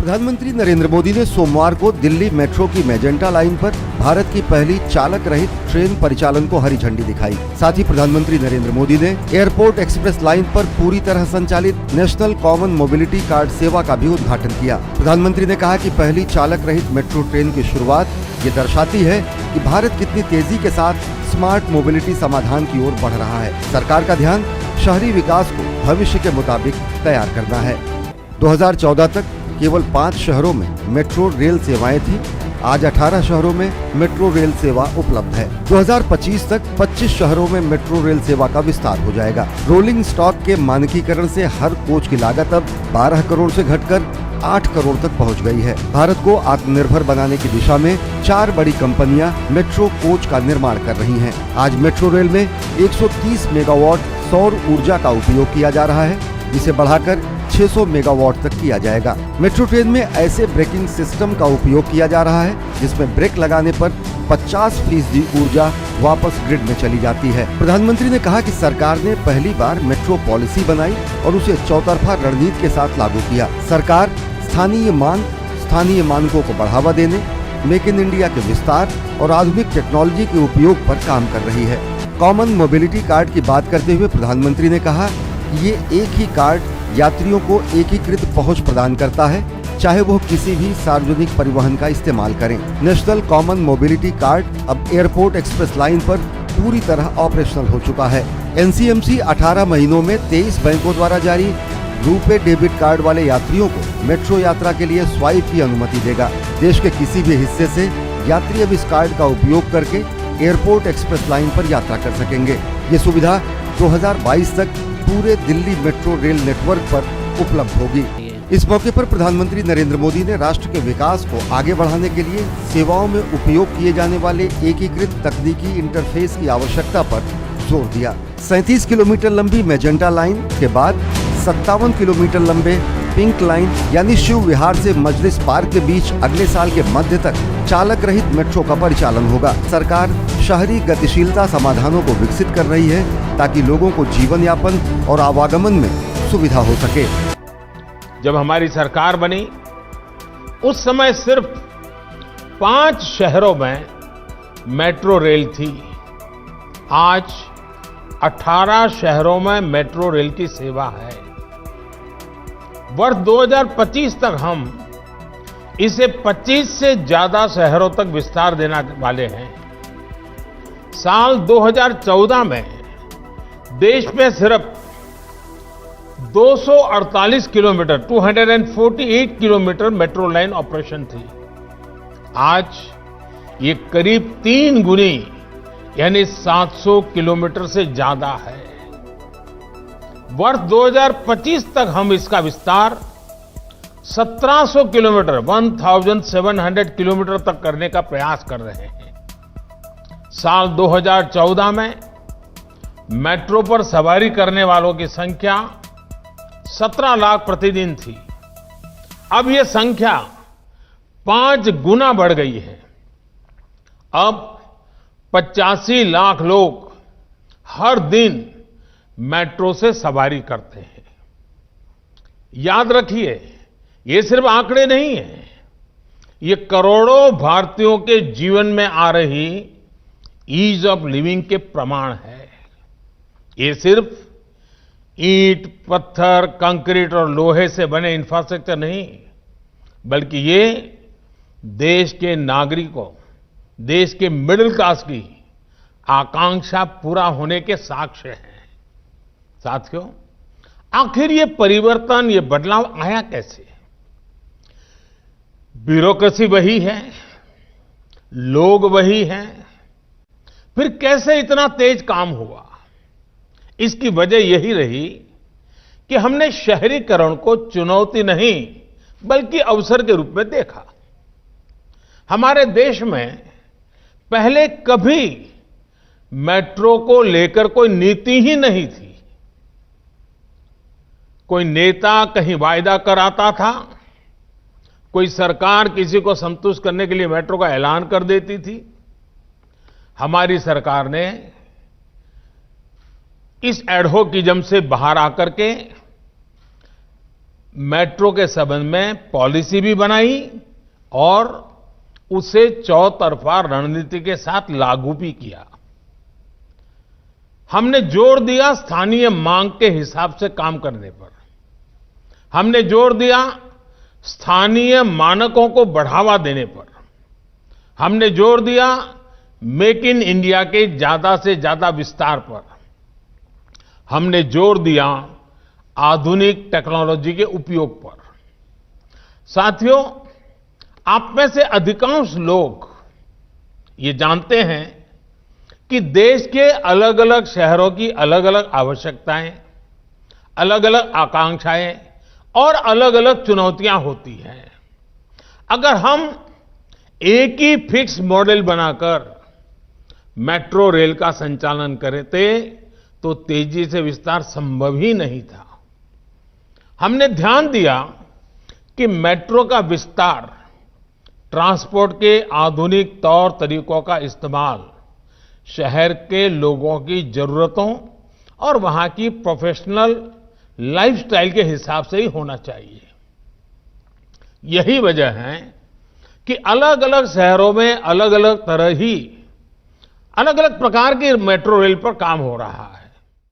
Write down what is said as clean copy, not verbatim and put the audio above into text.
प्रधानमंत्री नरेंद्र मोदी ने सोमवार को दिल्ली मेट्रो की मेजेंटा लाइन पर भारत की पहली चालक रहित ट्रेन परिचालन को हरी झंडी दिखाई। साथ ही प्रधानमंत्री नरेंद्र मोदी ने एयरपोर्ट एक्सप्रेस लाइन पर पूरी तरह संचालित नेशनल कॉमन मोबिलिटी कार्ड सेवा का भी उद्घाटन किया। प्रधानमंत्री ने कहा कि पहली चालक रहित मेट्रो ट्रेन की शुरुआत ये दर्शाती है कि भारत कितनी तेजी के साथ स्मार्ट मोबिलिटी समाधान की ओर बढ़ रहा है। सरकार का ध्यान शहरी विकास को भविष्य के मुताबिक तैयार करना है। 2014 तक केवल 5 शहरों में मेट्रो रेल सेवाएं थी। आज 18 शहरों में मेट्रो रेल सेवा उपलब्ध है। 2025 तक 25 शहरों में मेट्रो रेल सेवा का विस्तार हो जाएगा। रोलिंग स्टॉक के मानकीकरण से हर कोच की लागत अब 12 करोड़ से घटकर 8 करोड़ तक पहुंच गई है। भारत को आत्मनिर्भर बनाने की दिशा में 4 बड़ी कंपनियां मेट्रो कोच का निर्माण कर रही हैं। आज मेट्रो रेल में 130 मेगावाट सौर ऊर्जा का उपयोग किया जा रहा है, जिसे बढ़ाकर 600 मेगावाट तक किया जाएगा। मेट्रो ट्रेन में ऐसे ब्रेकिंग सिस्टम का उपयोग किया जा रहा है जिसमें ब्रेक लगाने पर 50% ऊर्जा वापस ग्रिड में चली जाती है। प्रधानमंत्री ने कहा कि सरकार ने पहली बार मेट्रो पॉलिसी बनाई और उसे चौतरफा रणनीति के साथ लागू किया। सरकार स्थानीय मानकों को बढ़ावा देने, मेक इन इंडिया के विस्तार और आधुनिक टेक्नोलॉजी के उपयोग पर काम कर रही है। कॉमन मोबिलिटी कार्ड की बात करते हुए प्रधानमंत्री ने कहा कि ये एक ही कार्ड यात्रियों को एकीकृत पहुंच प्रदान करता है, चाहे वो किसी भी सार्वजनिक परिवहन का इस्तेमाल करें। नेशनल कॉमन मोबिलिटी कार्ड अब एयरपोर्ट एक्सप्रेस लाइन पर पूरी तरह ऑपरेशनल हो चुका है। एनसीएमसी 18 महीनों में 23 बैंकों द्वारा जारी रुपे डेबिट कार्ड वाले यात्रियों को मेट्रो यात्रा के लिए स्वाइप की अनुमति देगा। देश के किसी भी हिस्से से यात्री अब इस कार्ड का उपयोग करके एयरपोर्ट एक्सप्रेस लाइन पर यात्रा कर सकेंगे। ये सुविधा 2022 तक पूरे दिल्ली मेट्रो रेल नेटवर्क पर उपलब्ध होगी। इस मौके पर प्रधानमंत्री नरेंद्र मोदी ने राष्ट्र के विकास को आगे बढ़ाने के लिए सेवाओं में उपयोग किए जाने वाले एकीकृत तकनीकी इंटरफेस की आवश्यकता पर जोर दिया। 37 किलोमीटर लंबी मेजेंटा लाइन के बाद 57 किलोमीटर लंबे पिंक लाइन यानी शिव विहार से मजलिस पार्क के बीच अगले साल के मध्य तक चालक रहित मेट्रो का परिचालन होगा। सरकार शहरी गतिशीलता समाधानों को विकसित कर रही है ताकि लोगों को जीवन यापन और आवागमन में सुविधा हो सके। जब हमारी सरकार बनी उस समय सिर्फ 5 शहरों में मेट्रो रेल थी। आज 18 शहरों में मेट्रो रेल की सेवा है। वर्ष 2025 तक हम इसे 25 से ज्यादा शहरों तक विस्तार देने वाले हैं। साल 2014 में देश में सिर्फ 248 kilometre 248 kilometre metro line operation थी। आज ये करीब 3 गुनी यानी 700 किलोमीटर से ज्यादा है। वर्ष 2025 तक हम इसका विस्तार 1700 किलोमीटर 1700 किलोमीटर तक करने का प्रयास कर रहे हैं। साल 2014 में मेट्रो पर सवारी करने वालों की संख्या 17 लाख प्रतिदिन थी। अब यह संख्या 5 गुना बढ़ गई है। अब 85 लाख लोग हर दिन मेट्रो से सवारी करते हैं। याद रखिए, ये सिर्फ आंकड़े नहीं हैं, ये करोड़ों भारतीयों के जीवन में आ रही ईज ऑफ लिविंग के प्रमाण है। ये सिर्फ ईंट, पत्थर, कंक्रीट और लोहे से बने इंफ्रास्ट्रक्चर नहीं, बल्कि ये देश के नागरिकों, देश के मिडिल क्लास की आकांक्षा पूरा होने के साक्ष्य हैं। साथियों, आखिर ये परिवर्तन, ये बदलाव आया कैसे? ब्यूरोक्रेसी वही है, लोग वही हैं, फिर कैसे इतना तेज काम हुआ? इसकी वजह यही रही कि हमने शहरीकरण को चुनौती नहीं बल्कि अवसर के रूप में देखा। हमारे देश में पहले कभी मेट्रो को लेकर कोई नीति ही नहीं थी। कोई नेता कहीं वायदा कराता था, कोई सरकार किसी को संतुष्ट करने के लिए मेट्रो का ऐलान कर देती थी। हमारी सरकार ने इस एडहोकिज्म से बाहर आकर के मेट्रो के संबंध में पॉलिसी भी बनाई और उसे चौतरफा रणनीति के साथ लागू भी किया। हमने जोर दिया स्थानीय मांग के हिसाब से काम करने पर। हमने जोर दिया स्थानीय मानकों को बढ़ावा देने पर। हमने जोर दिया मेक इन इंडिया के ज्यादा से ज्यादा विस्तार पर। हमने जोर दिया आधुनिक टेक्नोलॉजी के उपयोग पर। साथियों, आप में से अधिकांश लोग ये जानते हैं कि देश के अलग अलग शहरों की अलग अलग आवश्यकताएं, अलग अलग आकांक्षाएं और अलग अलग चुनौतियां होती हैं। अगर हम एक ही फिक्स मॉडल बनाकर मेट्रो रेल का संचालन करते तो तेजी से विस्तार संभव ही नहीं था। हमने ध्यान दिया कि मेट्रो का विस्तार, ट्रांसपोर्ट के आधुनिक तौर तरीकों का इस्तेमाल शहर के लोगों की जरूरतों और वहां की प्रोफेशनल लाइफस्टाइल के हिसाब से ही होना चाहिए। यही वजह है कि अलग अलग शहरों में अलग अलग तरह ही अलग अलग प्रकार की मेट्रो रेल पर काम हो रहा है।